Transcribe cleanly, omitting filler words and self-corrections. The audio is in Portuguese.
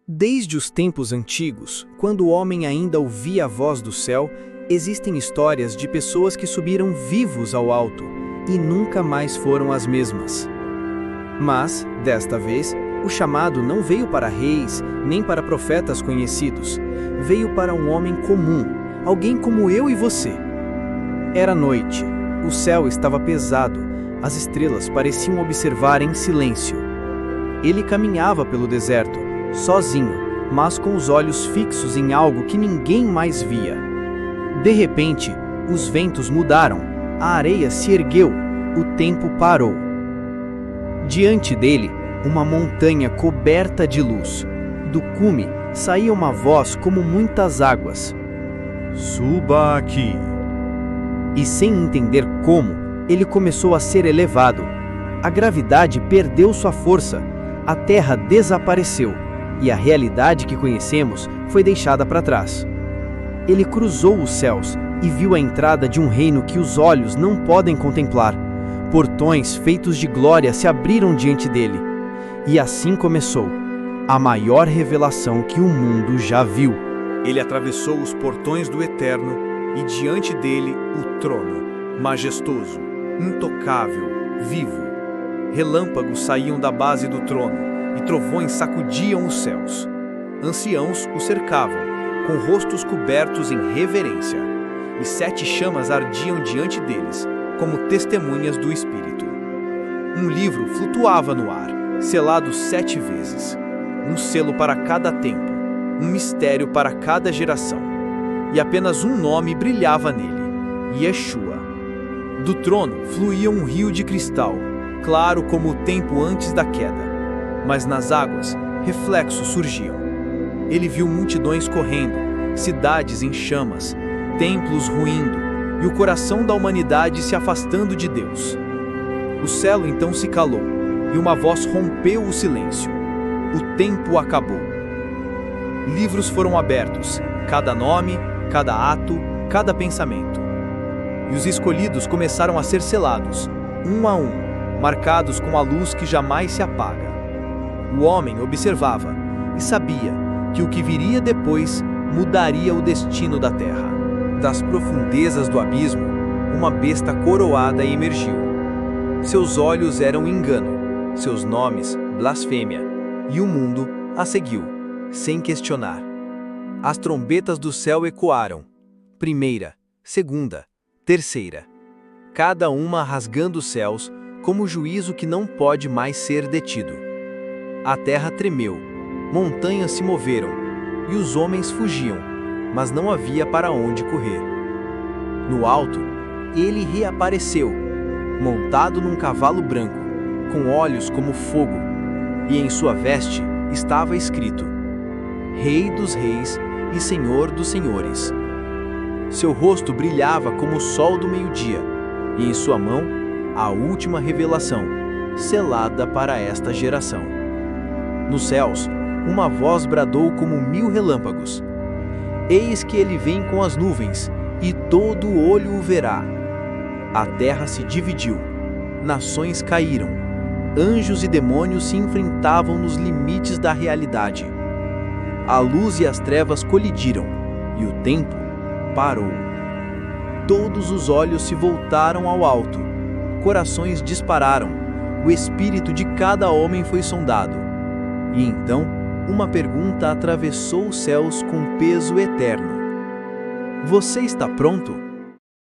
Desde os tempos antigos, quando o homem ainda ouvia a voz do céu, existem histórias de pessoas que subiram vivos ao alto e nunca mais foram as mesmas. Mas, desta vez, o chamado não veio para reis nem para profetas conhecidos, veio para um homem comum, alguém como eu e você. Era noite, o céu estava pesado, as estrelas pareciam observar em silêncio. Ele caminhava pelo deserto, sozinho, mas com os olhos fixos em algo que ninguém mais via. De repente, os ventos mudaram, a areia se ergueu, o tempo parou. Diante dele, uma montanha coberta de luz. Do cume saía uma voz como muitas águas. Suba aqui. E sem entender como, ele começou a ser elevado. A gravidade perdeu sua força, a terra desapareceu e a realidade que conhecemos foi deixada para trás. Ele cruzou os céus e viu a entrada de um reino que os olhos não podem contemplar. Portões feitos de glória se abriram diante dele. E assim começou a maior revelação que o mundo já viu. Ele atravessou os portões do Eterno e diante dele o trono, majestoso, intocável, vivo. Relâmpagos saíam da base do trono e trovões sacudiam os céus. Anciãos o cercavam, com rostos cobertos em reverência, e 7 chamas ardiam diante deles, como testemunhas do Espírito. Um livro flutuava no ar, selado 7 vezes, um selo para cada tempo, um mistério para cada geração, e apenas um nome brilhava nele: Yeshua. Do trono fluía um rio de cristal, claro como o tempo antes da queda, mas nas águas, reflexos surgiam. Ele viu multidões correndo, cidades em chamas, templos ruindo, e o coração da humanidade se afastando de Deus. O céu então se calou, e uma voz rompeu o silêncio. O tempo acabou. Livros foram abertos, cada nome, cada ato, cada pensamento. E os escolhidos começaram a ser selados, um a um, marcados com a luz que jamais se apaga. O homem observava e sabia que o que viria depois mudaria o destino da terra. Das profundezas do abismo, uma besta coroada emergiu. Seus olhos eram engano, seus nomes blasfêmia, e o mundo a seguiu, sem questionar. As trombetas do céu ecoaram, primeira, segunda, terceira, cada uma rasgando os céus como juízo que não pode mais ser detido. A terra tremeu, montanhas se moveram, e os homens fugiam, mas não havia para onde correr. No alto, ele reapareceu, montado num cavalo branco, com olhos como fogo, e em sua veste estava escrito: Rei dos Reis e Senhor dos Senhores. Seu rosto brilhava como o sol do meio-dia, e em sua mão, a última revelação, selada para esta geração. Nos céus, uma voz bradou como 1000 relâmpagos. Eis que ele vem com as nuvens, e todo olho o verá. A terra se dividiu, nações caíram, anjos e demônios se enfrentavam nos limites da realidade. A luz e as trevas colidiram, e o tempo parou. Todos os olhos se voltaram ao alto, corações dispararam, o espírito de cada homem foi sondado. E então, uma pergunta atravessou os céus com peso eterno: Você está pronto?